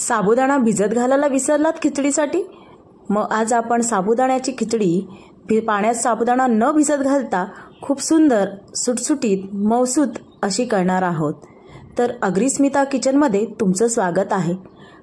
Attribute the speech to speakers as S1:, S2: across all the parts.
S1: साबुदाणा भिजत घालायला विसरलात खिचडीसाठी? मग आज आपण साबुदाण्याची खिचडी पाण्यात साबुदाणा न भिजत घालता खूप सुंदर, सुटसुटीत, मौसूत अशी करणार आहोत. तर अग्रिस्मिता किचनमध्ये तुमचं स्वागत आहे.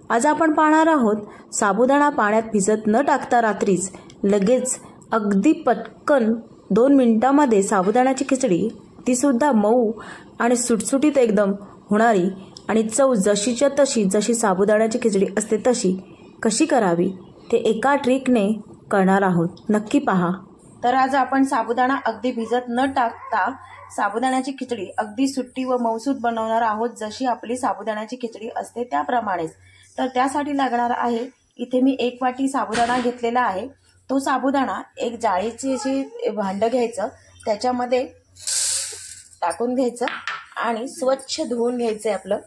S1: आज आपण पाहणार आहोत साबुदाणा पाण्यात भिजत न टाकता रात्रीच लगेच अगदी पटकन 2 मिनिटांमध्ये साबुदाण्याची खिचडी, ती सुद्धा मऊ आणि सुटसुटीत एकदम होणारी आणि चव जशीच्या तशी, जशी साबुदाण्याची खिचडी असते तशी कशी करावी ते एका ट्रिकने करणार आहोत. नक्की पहा. तर आज आपण साबुदाणा अगदी भिजत न टाकता साबुदाण्याची खिचडी अगदी सुट्टी व मऊसूत बनवणार आहोत, जशी आपली साबुदाण्याची खिचडी असते त्याप्रमाणेच. तर त्यासाठी लागणार आहे, इथे मी 1 वाटी साबुदाणा घेतलेला आहे. तो साबुदाणा एक जाळीचे असे भांडं घ्यायचं, त्याच्यामध्ये टाकून घ्यायचं आणि स्वच्छ धुवून घ्यायचं. आपलं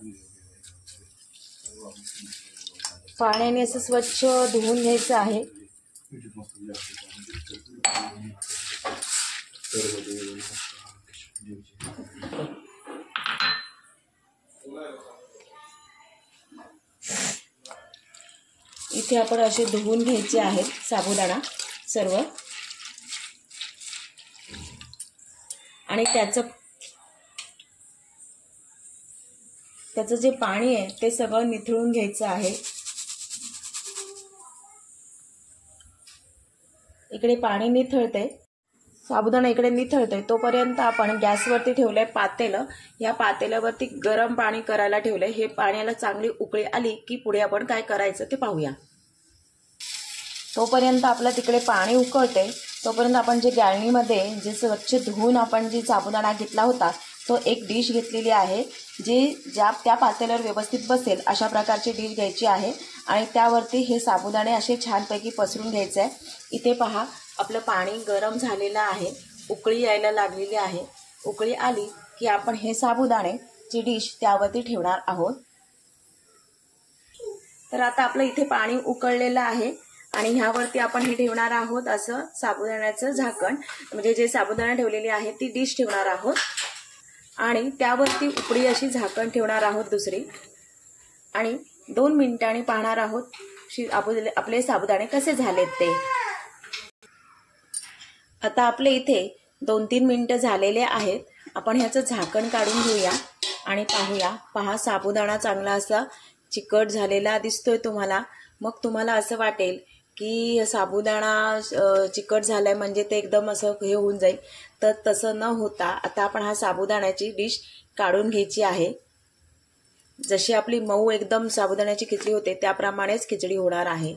S1: पाण्याने असं स्वच्छ धुवून घ्यायचं आहे. इथे आपण असे धुवून घ्यायचे आहेत साबुदाणा सर्व, आणि त्याचं जे पाणी आहे ते सगळं निथळून घ्यायचं आहे. इकडे पाणी निथळते, साबुदाणा इकडे निथळते, तोपर्यंत आपण गॅसवरती ठेवलंय पातेलं. या पातेल्यावरती गरम पाणी करायला ठेवलंय. हे पाण्याला चांगली उकळी आली की पुढे आपण काय करायचं ते पाहूया. तोपर्यंत आपलं तिकडे पाणी उकळते, तोपर्यंत आपण जे गाळणीमध्ये जे स्वच्छ धुवून आपण जी साबुदाणा घेतला होता तो एक डिश घेतलेली आहे, त्या पातेल्यावर व्यवस्थित बसेल अशा प्रकारची डिश घ्यायची आहे. आणि त्यावरती हे साबुदाणे असे छानपैकी पसरून घ्यायचे आहे. इथे पहा, आपलं पाणी गरम झालेलं आहे, उकळी यायला लागलेली आहे. उकळी आली की आपण हे साबुदाणेची डिश त्यावरती ठेवणार आहोत. तर आता आपलं इथे पाणी उकळलेलं आहे आणि ह्यावरती आपण हे ठेवणार आहोत असं साबुदाण्याचं झाकण, म्हणजे जे साबुदाणा ठेवलेली आहे ती डिश ठेवणार आहोत आणि त्यावरती उकळी अशी झाकण ठेवणार आहोत दुसरी, आणि 2 मिनिटांनी पाहणार आहोत आपले साबुदाणे कसे झालेत ते. आता आपले इथे 2-3 मिनिटं झालेले आहेत. आपण ह्याचं झाकण काढून घेऊया आणि पाहूया. पहा, साबुदाणा चांगला असा चिकट झालेला दिसतोय तुम्हाला. मग तुम्हाला असं वाटेल की साबुदाणा चिकट झालाय म्हणजे ते एकदम असं हे होऊन जाईल, तर तसं न होता आता आपण हा साबुदाण्याची डिश काढून घ्यायची आहे. जशी आपली मऊ एकदम साबुदाण्याची खिचडी होते त्याप्रमाणेच खिचडी होणार आहे.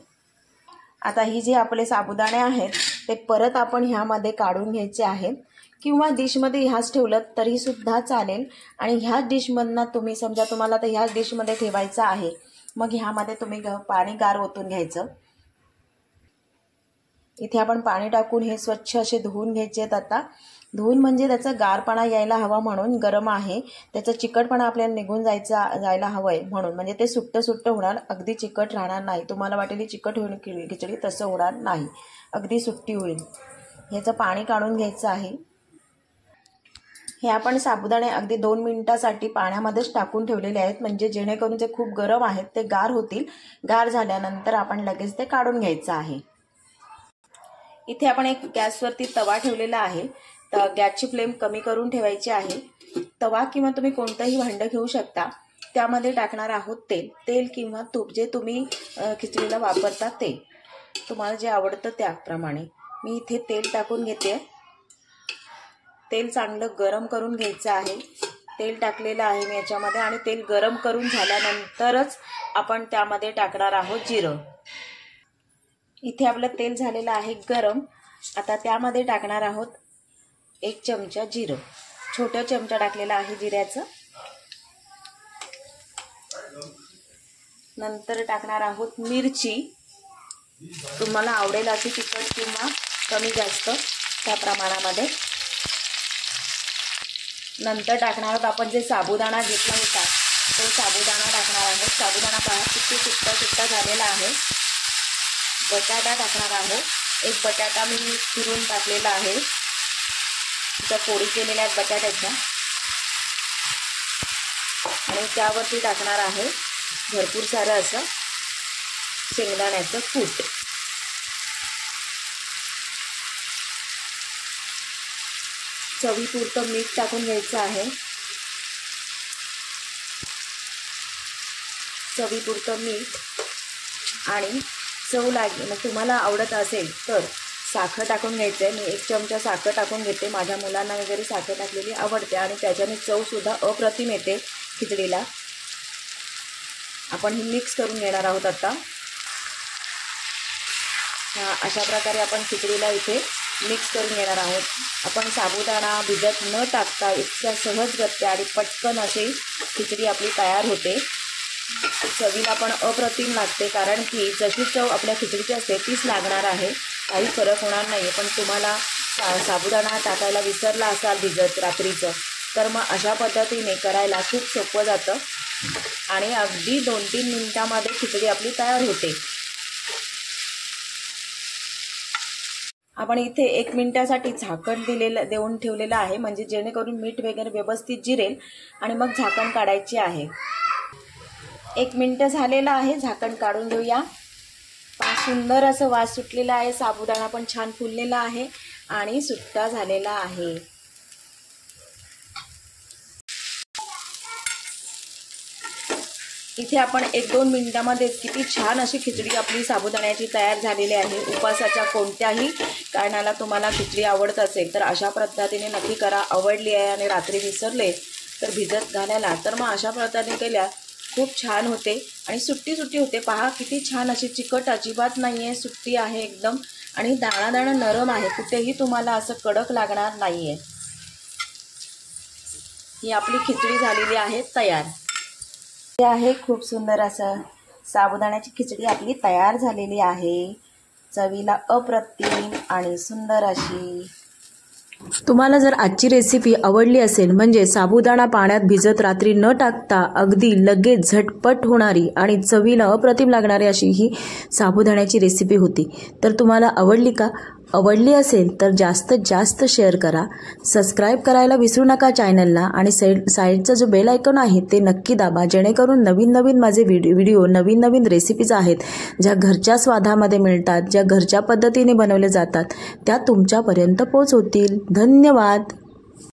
S1: आता ही जे आपले साबुदाणे आहेत ते परत आपण ह्यामध्ये काढून घ्यायचे आहेत, किंवा डिशमध्ये ह्याच ठेवलं तरी सुद्धा चालेल. आणि ह्याच डिशमधनं तुम्ही समजा तुम्हाला तर ह्याच डिशमध्ये ठेवायचं आहे, मग ह्यामध्ये तुम्ही पाणी गार ओतून घ्यायचं. इथे आपण पाणी टाकून हे स्वच्छ असे धुवून घ्यायचे आहेत. आता धुवून म्हणजे त्याचा गारपणा यायला हवा म्हणून, गरम आहे त्याचा चिकटपणा आपल्याला निघून जायला हवंय म्हणून, म्हणजे ते सुट्ट होणार, अगदी चिकट राहणार नाही. तुम्हाला वाटेल ही चिकट होईल खिचडी, तसं होणार नाही, अगदी सुट्टी होईल. ह्याचं पाणी काढून घ्यायचं आहे. हे आपण साबुदाणे अगदी 2 मिनिटासाठी पाण्यामध्येच टाकून ठेवलेले आहेत, म्हणजे जेणेकरून जे खूप गरम आहेत ते गार होतील. गार झाल्यानंतर आपण लगेच ते काढून घ्यायचं आहे. इथे आपण एक गॅसवरती तवा ठेवलेला आहे. तर गॅसची फ्लेम कमी करून ठेवायची आहे. तवा किंवा तुम्ही कोणतंही भांडं घेऊ शकता. त्यामध्ये टाकणार आहोत तेल किंवा तूप, जे तुम्ही खिचडीला वापरता ते, तुम्हाला जे आवडतं त्याप्रमाणे. मी इथे तेल टाकून घेते. तेल चांगलं गरम करून घ्यायचं आहे. तेल टाकलेलं आहे मी याच्यामध्ये, आणि तेल गरम करून झाल्यानंतरच आपण त्यामध्ये टाकणार आहोत जिरं. इथे आपलं तेल झालेलं आहे गरम. आता त्यामध्ये टाकणार आहोत 1 चमचा जिरं, छोटा चमचा टाकलेला आहे जिऱ्याचं. नंतर टाकणार आहोत मिरची, तुम्हाला आवडेल अशी तिखट किंवा कमी जास्त त्या प्रमाणामध्ये. नंतर टाकणार आहोत आपण जे साबुदाणा घेतला होता तो साबुदाणा टाकणार आहोत. साबुदाणा पहा किती सुट्टा झालेला आहे. बटाटा टाकणार आहोत. एक बटाटा मी चिरून टाकलेला आहे, त्या फोडी केलेल्या आहेत बटाट्याच्या, आणि त्यावरती टाकणार आहे भरपूर सारं असं शेंगदाण्याचं कूट, चवीपुरतं मीठ टाकून घ्यायचं आहे, चवीपुरतं मीठ आणि चव लागेल मग तुम्हाला आवडत असेल तर साखर टाकून घ्यायचं आहे। मी 1 चमचा साखर टाकून घेते, माझ्या मुलांना वगैरे साखर टाकलेली आवडते आणि त्याच्याने चवसुद्धा अप्रतिम येते खिचडीला। आपण ही मिक्स करून घेणार आहोत आता। अशा प्रकारे आपण खिचडीला इथे मिक्स करून घेणार आहोत। आपण साबुदाणा भिजत न टाकता इतक्या सहजगत्या आणि पटकन अशी खिचडी आपली तयार होते। चवीला पण अप्रतिम लागते, कारण की जशी चव आपल्या खिचडीची असते तीच लागणार आहे, काही फरक होणार नाही। पण तुम्हाला साबुदाणा टाकायला विसरला असाल भिजत रात्रीचं तर मग अशा पद्धतीने करायला खूप सोपं जातं आणि अगदी 2-3 मिनिटांमध्ये खिचडी आपली तयार होते। आपण इथे 1 मिनिटासाठी झाकण देऊन ठेवलेलं आहे, म्हणजे जेणेकरून मीठ वगैरे व्यवस्थित जिरेल आणि मग झाकण काढायचे आहे। 1 मिनिट झालेलं आहे, झाकण काढून घेऊया। सुंदर असं वास सुटलेला आहे, साबुदाणा पण छान फुललेला आहे आणि सुट्टा झालेला आहे। इथे आपण 1-2 मिनिटांमध्ये किती छान अशी खिचडी आपली साबुदाण्याची तयार झालेली आहे। उपवासाच्या कोणत्याही कारणाला तुम्हाला खिचडी आवडत असेल तर अशा पद्धतीने नक्की करा। आवडली आहे आणि रात्री विसरले तर भिजत घालायला तर मग अशा पद्धतीने केल्या खूप छान होते आणि सुट्टी होते। पहा किती छान अशी चिकट अजिबात नाही आहे, सुट्टी आहे एकदम आणि दाणा नरम आहे, कुठेही तुम्हाला असं कडक लागणार नाही आहे। ही आपली खिचडी झालेली आहे तयार। हे आहे खूप सुंदर असं साबुदाण्याची खिचडी आपली तयार झालेली आहे, चवीला अप्रतिम आणि सुंदर अशी।
S2: तुम्हाला जर आजची रेसिपी आवडली असेल, म्हणजे साबुदाणा पाण्यात भिजत रात्री न टाकता अगदी लगेच झटपट होणारी आणि चवीला अप्रतिम लागणारी अशी ही साबुदाण्याची रेसिपी होती, तर तुम्हाला आवडली का? आवडली असेल तर जास्तीत जास्त शेअर करा, सबस्क्राईब करायला विसरू नका चॅनलला आणि साईडचा जो बेल आयकॉन आहे ते नक्की दाबा, जेणेकरून नवीन माझे व्हिडिओ नवीन रेसिपीज आहेत ज्या घरच्या स्वादामध्ये मिळतात, ज्या घरच्या पद्धतीने बनवले जातात त्या तुमच्यापर्यंत पोहोचतील। धन्यवाद।